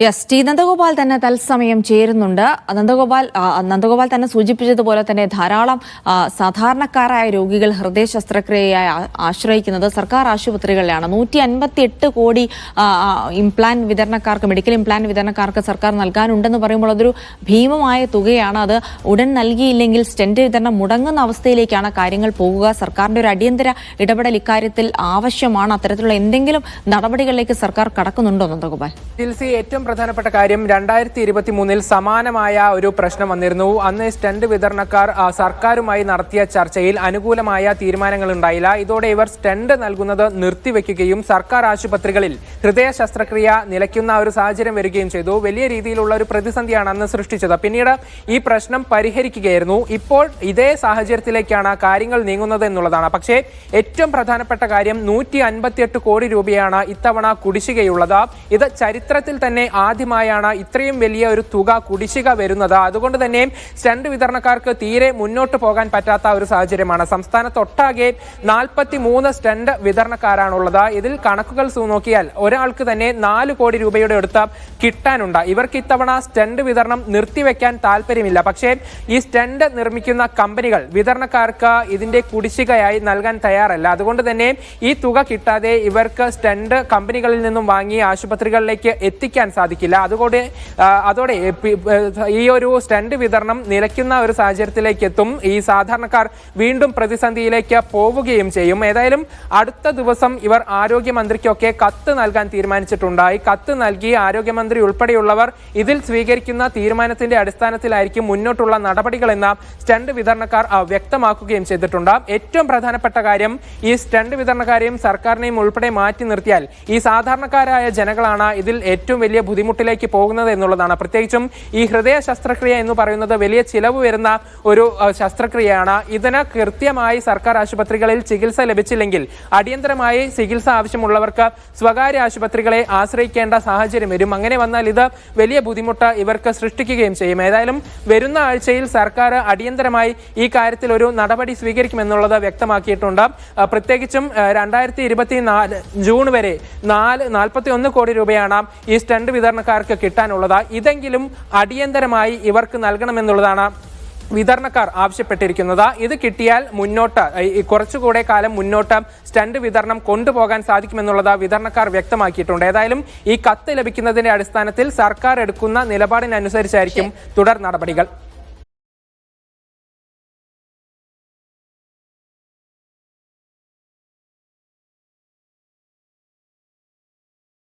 Yes, T Nandagopal തന്നെ തത്സമയം ചേരുന്നുണ്ട്. നന്ദഗോപാൽ തന്നെ സൂചിപ്പിച്ചതുപോലെ തന്നെ ധാരാളം സാധാരണക്കാരായ രോഗികൾ ഹൃദയ ശസ്ത്രക്രിയയായി ആശ്രയിക്കുന്നത് സർക്കാർ ആശുപത്രികളിലാണ്. 158 കോടി ഇംപ്ലാന്റ് വിതരണക്കാർക്ക്, മെഡിക്കൽ ഇംപ്ലാന്റ് വിതരണക്കാർക്ക് സർക്കാർ നൽകാനുണ്ടെന്ന് പറയുമ്പോൾ അതൊരു ഭീമമായ തുകയാണ്. അത് ഉടൻ നൽകിയില്ലെങ്കിൽ സ്റ്റെന്റ് വിതരണം മുടങ്ങുന്ന അവസ്ഥയിലേക്കാണ് കാര്യങ്ങൾ പോകുക. സർക്കാരിന്റെ ഒരു അടിയന്തര ഇടപെടൽ ഇക്കാര്യത്തിൽ ആവശ്യമാണ്. അത്തരത്തിലുള്ള എന്തെങ്കിലും നടപടികളിലേക്ക് സർക്കാർ കടക്കുന്നുണ്ടോ നന്ദഗോപാൽ? ഏറ്റവും പ്രധാനപ്പെട്ട കാര്യം 2023 സമാനമായ ഒരു പ്രശ്നം വന്നിരുന്നു. അന്ന് സ്റ്റെന്റ് വിതരണക്കാർ സർക്കാരുമായി നടത്തിയ ചർച്ചയിൽ അനുകൂലമായ തീരുമാനങ്ങൾ ഉണ്ടായില്ല. ഇതോടെ ഇവർ സ്റ്റെന്റ് നൽകുന്നത് നിർത്തിവെക്കുകയും സർക്കാർ ആശുപത്രികളിൽ ഹൃദയ ശസ്ത്രക്രിയ നിലയ്ക്കുന്ന ഒരു സാഹചര്യം വരികയും ചെയ്തു. വലിയ രീതിയിലുള്ള ഒരു പ്രതിസന്ധിയാണ് അന്ന് സൃഷ്ടിച്ചത്. പിന്നീട് ഈ പ്രശ്നം പരിഹരിക്കുകയായിരുന്നു. ഇപ്പോൾ ഇതേ സാഹചര്യത്തിലേക്കാണ് കാര്യങ്ങൾ നീങ്ങുന്നത് എന്നുള്ളതാണ്. പക്ഷേ ഏറ്റവും പ്രധാനപ്പെട്ട കാര്യം 158 കോടി രൂപയാണ് ഇത്തവണ കുടിശ്ശികയുള്ളത്. ഇത് ചരിത്രത്തിൽ തന്നെ ആദ്യമായാണ് ഇത്രയും വലിയ ഒരു തുക കുടിശ്ശിക വരുന്നത്. അതുകൊണ്ട് തന്നെ സ്റ്റെന്റ് വിതരണക്കാർക്ക് തീരെ മുന്നോട്ട് പോകാൻ പറ്റാത്ത ഒരു സാഹചര്യമാണ്. സംസ്ഥാനത്തൊട്ടാകെ 43 സ്റ്റെന്റ് വിതരണക്കാരാണുള്ളത്. ഇതിൽ കണക്കുകൾ നോക്കിയാൽ ഒരാൾക്ക് തന്നെ 4 കോടി രൂപയുടെ അടുത്ത് കിട്ടാനുണ്ട്. ഇവർക്ക് ഇത്തവണ സ്റ്റെന്റ് വിതരണം നിർത്തിവെക്കാൻ താല്പര്യമില്ല. പക്ഷേ ഈ സ്റ്റെന്റ് നിർമ്മിക്കുന്ന കമ്പനികൾ വിതരണക്കാർക്ക് ഇതിന്റെ കുടിശ്ശികയായി നൽകാൻ തയ്യാറല്ല. അതുകൊണ്ട് തന്നെ ഈ തുക കിട്ടാതെ ഇവർക്ക് സ്റ്റെന്റ് കമ്പനികളിൽ നിന്നും വാങ്ങി ആശുപത്രികളിലേക്ക് എത്തിക്കാൻ സാധിക്കില്ല. അതോടെ ഈ ഒരു സ്റ്റെന്റ് വിതരണം നിലയ്ക്കുന്ന ഒരു സാഹചര്യത്തിലേക്ക് എത്തും. ഈ സാധാരണക്കാർ വീണ്ടും പ്രതിസന്ധിയിലേക്ക് പോവുകയും ചെയ്യും. ഏതായാലും അടുത്ത ദിവസം ഇവർ ആരോഗ്യമന്ത്രിക്കൊക്കെ കത്ത് നൽകാൻ തീരുമാനിച്ചിട്ടുണ്ട്. ഈ കത്ത് നൽകി ആരോഗ്യമന്ത്രി ഉൾപ്പെടെയുള്ളവർ ഇതിൽ സ്വീകരിക്കുന്ന തീരുമാനത്തിന്റെ അടിസ്ഥാനത്തിലായിരിക്കും മുന്നോട്ടുള്ള നടപടികളെന്ന് സ്റ്റെന്റ് വിതരണക്കാർ വ്യക്തമാക്കുകയും ചെയ്തിട്ടുണ്ട്. ഏറ്റവും പ്രധാനപ്പെട്ട കാര്യം ഈ സ്റ്റെന്റ് വിതരണക്കാരെയും സർക്കാരിനെയും ഉൾപ്പെടെ മാറ്റി നിർത്തിയാൽ ഈ സാധാരണക്കാരായ ജനങ്ങളാണ് ഇതിൽ ഏറ്റവും വലിയ ബുദ്ധിമുട്ടിലേക്ക് പോകുന്നത് എന്നുള്ളതാണ്. പ്രത്യേകിച്ചും ഈ ഹൃദയ ശസ്ത്രക്രിയ എന്ന് പറയുന്നത് വലിയ ചിലവ് വരുന്ന ഒരു ശസ്ത്രക്രിയയാണ്. ഇതിന് കൃത്യമായി സർക്കാർ ആശുപത്രികളിൽ ചികിത്സ ലഭിച്ചില്ലെങ്കിൽ അടിയന്തരമായി ചികിത്സ ആവശ്യമുള്ളവർക്ക് സ്വകാര്യ ആശുപത്രികളെ ആശ്രയിക്കേണ്ട സാഹചര്യം വരും. അങ്ങനെ വന്നാൽ ഇത് വലിയ ബുദ്ധിമുട്ട് ഇവർക്ക് സൃഷ്ടിക്കുകയും ചെയ്യും. ഏതായാലും വരുന്ന ആഴ്ചയിൽ സർക്കാർ അടിയന്തരമായി ഈ കാര്യത്തിൽ ഒരു നടപടി സ്വീകരിക്കുമെന്നുള്ളത് വ്യക്തമാക്കിയിട്ടുണ്ട്. പ്രത്യേകിച്ചും 2024 ജൂൺ വരെ 41 കോടി രൂപയാണ് ഈ സ്റ്റെന്റ് വിതരണക്കാർക്ക് കിട്ടാനുള്ളത്. ഇതെങ്കിലും അടിയന്തരമായി ഇവർക്ക് നൽകണമെന്നുള്ളതാണ് വിതരണക്കാർ ആവശ്യപ്പെട്ടിരിക്കുന്നത്. ഇത് കിട്ടിയാൽ മുന്നോട്ട് കുറച്ചുകൂടെ കാലം മുന്നോട്ട് സ്റ്റെന്റ് വിതരണം കൊണ്ടുപോകാൻ സാധിക്കുമെന്നുള്ളത് വിതരണക്കാർ വ്യക്തമാക്കിയിട്ടുണ്ട്. ഏതായാലും ഈ കത്ത് ലഭിക്കുന്നതിന്റെ അടിസ്ഥാനത്തിൽ സർക്കാർ എടുക്കുന്ന നിലപാടിനനുസരിച്ചായിരിക്കും തുടർ നടപടികൾ.